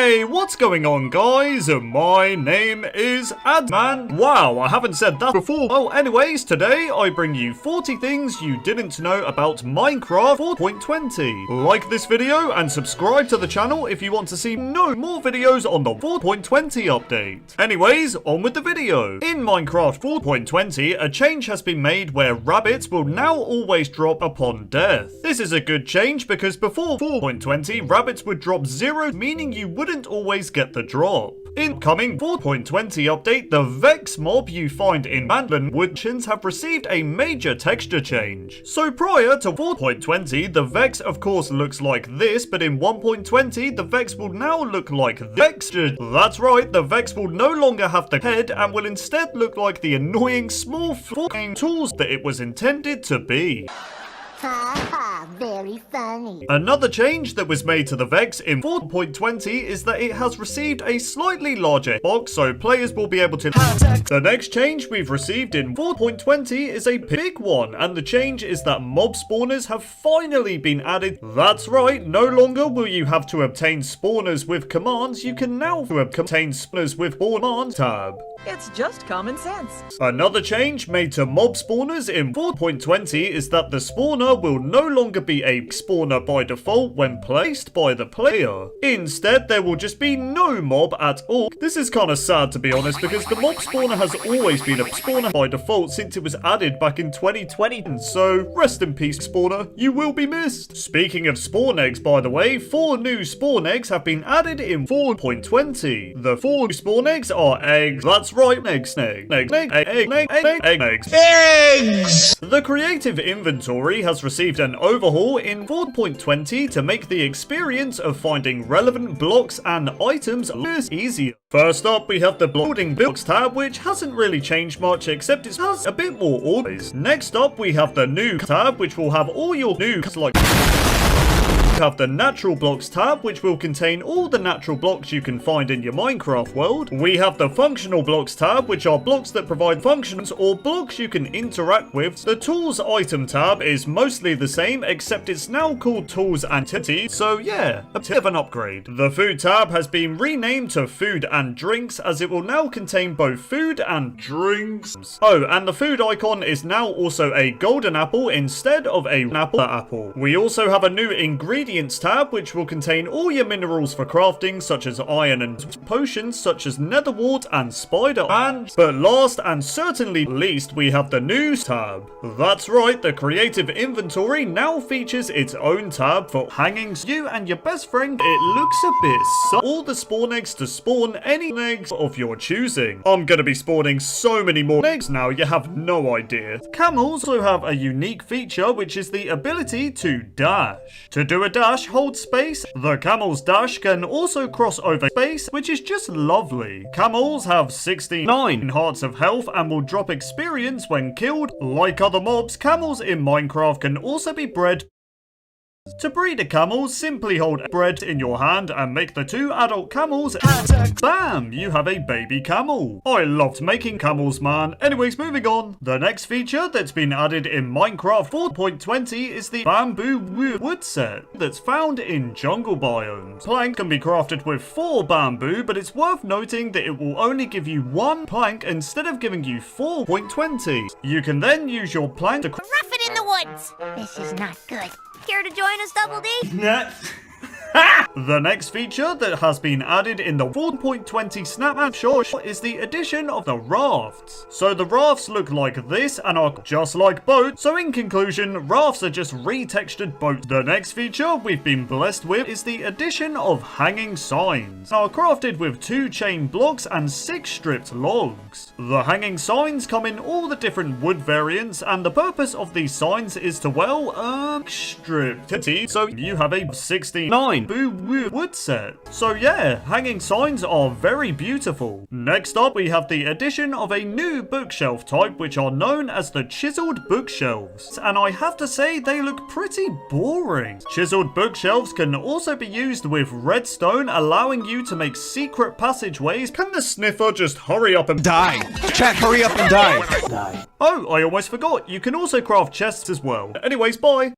Hey, what's going on, guys? My name is Adman. Wow, I haven't said that before. Oh, anyways, today I bring you 40 things you didn't know about Minecraft 4.20. Like this video and subscribe to the channel if you want to see no more videos on the 4.20 update. Anyways, on with the video. In Minecraft 4.20, a change has been made where rabbits will now always drop upon death. This is a good change because before 4.20, rabbits would drop 0, meaning you wouldn't always get the drop. In coming 4.20 update, the Vex mob you find in Manland Woodchins have received a major texture change. So prior to 4.20, the Vex of course looks like this, but in 1.20, the Vex will now look like this. That's right, the Vex will no longer have the head and will instead look like the annoying small fucking tools that it was intended to be. Haha, very funny. Another change that was made to the Vex in 4.20 is that it has received a slightly larger box, so players will be able to The next change we've received in 4.20 is a big one, and the change is that mob spawners have finally been added. That's right, no longer will you have to obtain spawners with commands, you can now obtain spawners with command tab. It's just common sense. Another change made to mob spawners in 4.20 is that the spawner will no longer be a spawner by default when placed by the player. Instead, there will just be no mob at all. This is kind of sad to be honest, because the mob spawner has always been a spawner by default since it was added back in 2020. And so, rest in peace spawner, you will be missed. Speaking of spawn eggs, by the way, 4 new spawn eggs have been added in 4.20. The 4 spawn eggs are eggs. That's right, eggs. The creative inventory has received an overhaul in 4.20 to make the experience of finding relevant blocks and items easier. First up, we have the building blocks tab, which hasn't really changed much except it has a bit more orders. Next up, we have the new tab, which will have all your new have the natural blocks tab, which will contain all the natural blocks you can find in your Minecraft world. We have the functional blocks tab, which are blocks that provide functions or blocks you can interact with. The tools item tab is mostly the same, except it's now called tools and entities, so yeah, a bit of an upgrade. The food tab has been renamed to food and drinks, as it will now contain both food and drinks. Oh, and the food icon is now also a golden apple instead of a apple. We also have a new ingredients tab, which will contain all your minerals for crafting, such as iron, and potions such as nether wart and spider. But last and certainly least, we have the news tab. That's right, the creative inventory now features its own tab for hanging you and your best friend. It looks a bit so all the spawn eggs to spawn any eggs of your choosing. I'm gonna be spawning so many more eggs now, you have no idea. Camels also have a unique feature, which is the ability to dash. To do a dash, hold space. The camel's dash can also cross over space, which is just lovely. Camels have 69 hearts of health and will drop experience when killed. Like other mobs, camels in Minecraft can also be bred. To breed a camel, simply hold bread in your hand and make the 2 adult camels. Bam! You have a baby camel. I loved making camels, man. Anyways, moving on. The next feature that's been added in Minecraft 4.20 is the bamboo wood set that's found in jungle biomes. Plank can be crafted with 4 bamboo, but it's worth noting that it will only give you 1 plank instead of giving you 4.20. You can then use your plank to Rough it in the woods. This is not good. Care to join us, Double D? The next feature that has been added in the 4.20 snapshot is the addition of the rafts. So the rafts look like this and are just like boats. So in conclusion, rafts are just retextured boats. The next feature we've been blessed with is the addition of hanging signs. Are crafted with 2 chain blocks and 6 stripped logs. The hanging signs come in all the different wood variants, and the purpose of these signs is to, well, strip. So you have a 69 wood set. So yeah, hanging signs are very beautiful. Next up, we have the addition of a new bookshelf type, which are known as the chiseled bookshelves. And I have to say, they look pretty boring. Chiseled bookshelves can also be used with redstone, allowing you to make secret passageways. Can the sniffer just hurry up and die? Chat, hurry up and die. Oh, I almost forgot. You can also craft chests as well. Anyways, bye.